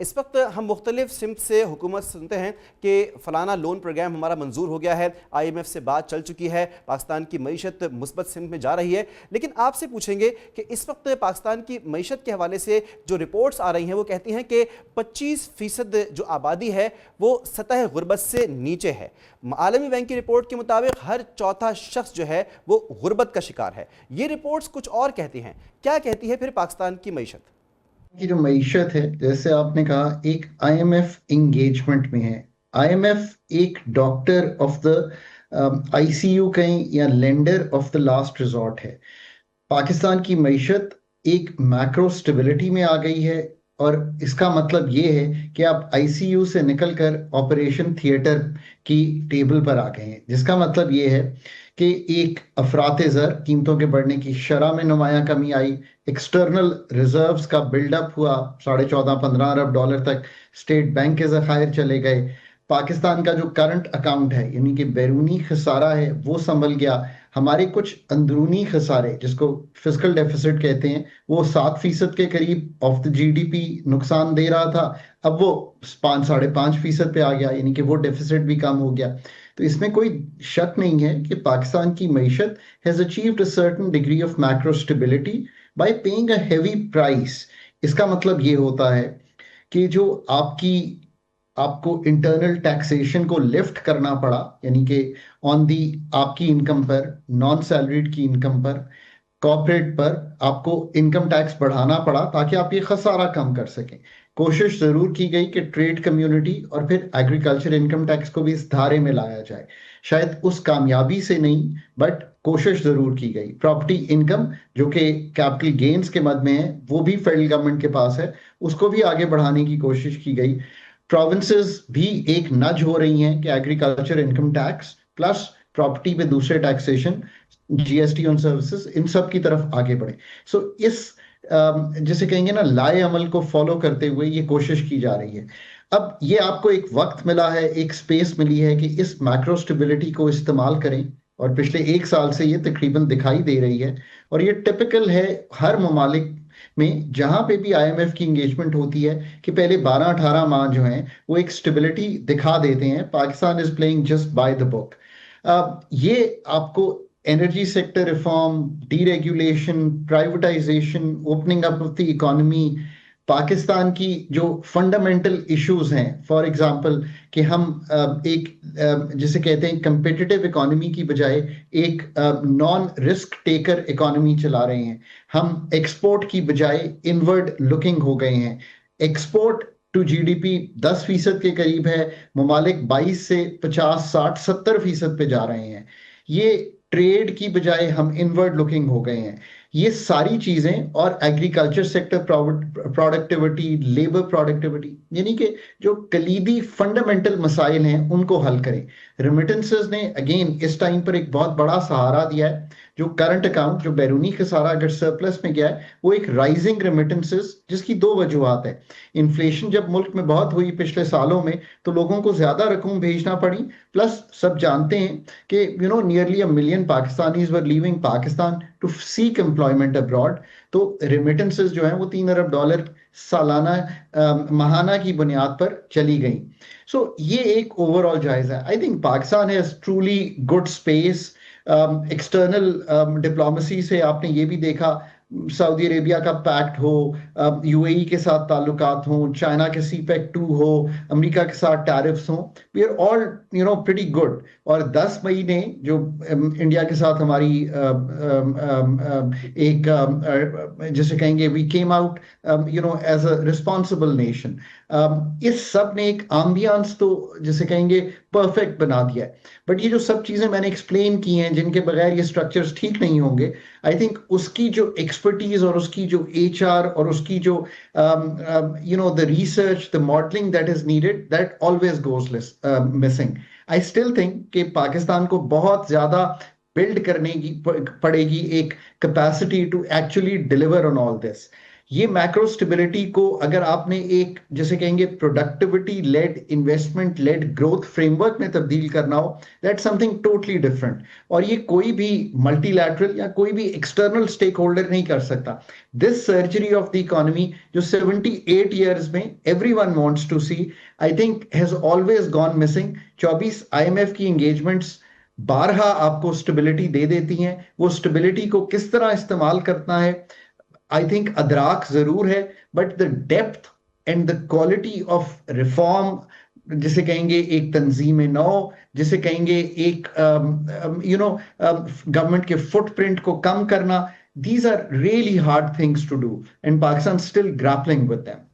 इस वक्त हम मुख्तलिफ सिमत से हुकूमत सुनते हैं कि फ़लाना लोन प्रोग्राम हमारा मंजूर हो गया है, IMF से बात चल चुकी है, पाकिस्तान की मईशत मुस्बत सिमत में जा रही है। लेकिन आपसे पूछेंगे कि इस वक्त पाकिस्तान की मईशत के हवाले से जो रिपोर्ट्स आ रही हैं वो कहती हैं कि 25% जो आबादी है वो सतह गुर्बत से नीचे है। आलमी बैंक की रिपोर्ट के मुताबिक हर चौथा शख्स जो है वो गुर्बत का शिकार है। ये रिपोर्ट्स कुछ और कहती हैं। क्या कहती है फिर पाकिस्तान की मईशत? की जो मईशत है, जैसे आपने कहा, एक आईएमएफ इंगेजमेंट में है। आईएमएफ एक डॉक्टर ऑफ द आईसीयू कहीं या lender of the last resort है। पाकिस्तान की मईशत एक मैक्रो स्टेबिलिटी में आ गई है, और इसका मतलब ये है कि आप आईसीयू से निकलकर ऑपरेशन थिएटर की टेबल पर आ गए हैं, जिसका मतलब ये है कि एक अफराते ज़र कीमतों के बढ़ने की शरह में नुमाया कमी आई, एक्सटर्नल रिजर्व्स का बिल्डअप हुआ, 14.5-15 अरब डॉलर तक स्टेट बैंक के ज़खायर चले गए। पाकिस्तान का जो करंट अकाउंट है, यानी कि बैरूनी खसारा है, वो संभल गया। हमारे कुछ अंदरूनी खसारे, जिसको फिजिकल डेफिसिट कहते हैं, वो 7% के करीब ऑफ द जीडीपी नुकसान दे रहा था। अब वो 5-5.5% पे आ गया, यानी कि वो डेफिसिट भी कम हो गया। तो इसमें कोई शक नहीं है कि पाकिस्तान की मईशत has achieved a certain degree of macro stability by paying a heavy price. इसका मतलब ये होता है कि जो आपको इंटरनल टैक्सेशन को लिफ्ट करना पड़ा, यानी कि ऑन दी आपकी इनकम पर, नॉन सैलरीड की इनकम पर, कॉर्पोरेट पर आपको इनकम टैक्स बढ़ाना पड़ा ताकि आप ये खसारा कम कर सकें। कोशिश जरूर की गई कि ट्रेड कम्युनिटी और फिर एग्रीकल्चर इनकम टैक्स को भी इस धारे में लाया जाए। शायद उस कामयाबी से नहीं, बट कोशिश जरूर की गई। प्रॉपर्टी इनकम, जो कि कैपिटल गेन्स के मद में है, वो भी फेडरल गवर्नमेंट के पास है, उसको भी आगे बढ़ाने की कोशिश की गई। प्रोविंसेस भी एक नज हो रही हैं कि agriculture income tax plus property पे दूसरे टैक्सेशन, जीएसटी ऑन सर्विसेज, इन सब की तरफ आगे बढ़े। सो इस जिसे कहेंगे ना, लाए अमल को फॉलो करते हुए ये कोशिश की जा रही है। अब ये आपको एक वक्त मिला है, एक स्पेस मिली है कि इस मैक्रो स्टेबिलिटी को इस्तेमाल करें, और पिछले एक साल से ये तकरीबन दिखाई दे रही है। और ये टिपिकल है हर ममालिक में जहां पे भी आईएमएफ की इंगेजमेंट होती है, कि पहले 12-18 माह जो हैं वो एक स्टेबिलिटी दिखा देते हैं। Pakistan is playing just by the book. ये आपको energy sector reform, deregulation, privatisation, opening up of the economy, Pakistan की जो फंडामेंटल इश्यूज हैं, फॉर एग्जांपल कि हम जिसे कहते हैं कंपेटिटिव इकोनॉमी की बजाय एक नॉन रिस्क टेकर इकोनॉमी चला रहे हैं। हम एक्सपोर्ट की बजाय इनवर्ड लुकिंग हो गए हैं। एक्सपोर्ट टू जीडीपी 10% के करीब है, ममालिक 22 से 50-60-70% पे जा रहे हैं। ये ट्रेड की बजाय हम इनवर्ड लुकिंग हो गए हैं। ये सारी चीजें, और agriculture sector productivity, labour productivity, यानी कि जो कलीदी फंडामेंटल मसाइल हैं उनको हल करें। रेमिटेंसेस ने अगेन इस टाइम पर एक बहुत बड़ा सहारा दिया है। जो करंट अकाउंट, जो बैरूनी खसारा अगर सरप्लस में गया है, वो एक राइजिंग रेमिटेंसेस, जिसकी दो वजूहत है। इन्फ्लेशन जब मुल्क में बहुत हुई पिछले सालों में, तो लोगों को ज्यादा रकम भेजना पड़ी। प्लस सब जानते हैं कि nearly 1 million Pakistanis were leaving Pakistan to seek employment abroad. तो रेमिटेंसेस जो हैं वो 3 अरब डॉलर सालाना, माहाना की बुनियाद पर चली गई। सो ये एक ओवरऑल जायजा है। I think Pakistan has truly good space. External diplomacy से आपने ये भी देखा, सऊदी अरेबिया का पैक्ट हो, यूएई के साथ ताल्लुकात हो, चाइना के CPEC 2 हो, अमेरिका के साथ टैरिफ्स हो, we are all pretty good. और 10 मई ने जो इंडिया के साथ हमारी एक जिसे कहेंगे we came out as a responsible nation, इस सब ने एक आम्बियंस तो जिसे कहेंगे परफेक्ट बना दिया है। बट ये जो सब चीजें मैंने एक्सप्लेन की हैं, जिनके बगैर ये स्ट्रक्चर्स ठीक नहीं होंगे, आई थिंक उसकी जो एक्सपर्टीज और उसकी जो HR और उसकी जो the research, the modelling that is needed, that always goes missing. I still think कि पाकिस्तान को बहुत ज्यादा बिल्ड करने की पड़ेगी, एक capacity to actually deliver on all this. ये मैक्रो स्टेबिलिटी को अगर आपने एक जैसे कहेंगे productivity led investment led growth framework में तब्दील करना हो, दैट समथिंग टोटली डिफरेंट। और ये कोई भी मल्टीलैटरल या कोई भी एक्सटर्नल स्टेक होल्डर नहीं कर सकता। This surgery of the economy जो 78 ईयर्स में everyone wants to see, I think has always gone missing. 24 IMF की एंगेजमेंट्स बारहा आपको स्टेबिलिटी दे देती हैं। वो स्टेबिलिटी को किस तरह इस्तेमाल करना है, आई थिंक अदराक जरूर है, but the depth and the quality of reform, जिसे कहेंगे एक तंजीम नौ, जिसे कहेंगे एक गवर्नमेंट के फुटप्रिंट को कम करना, these are really hard things to do and Pakistan still grappling with them.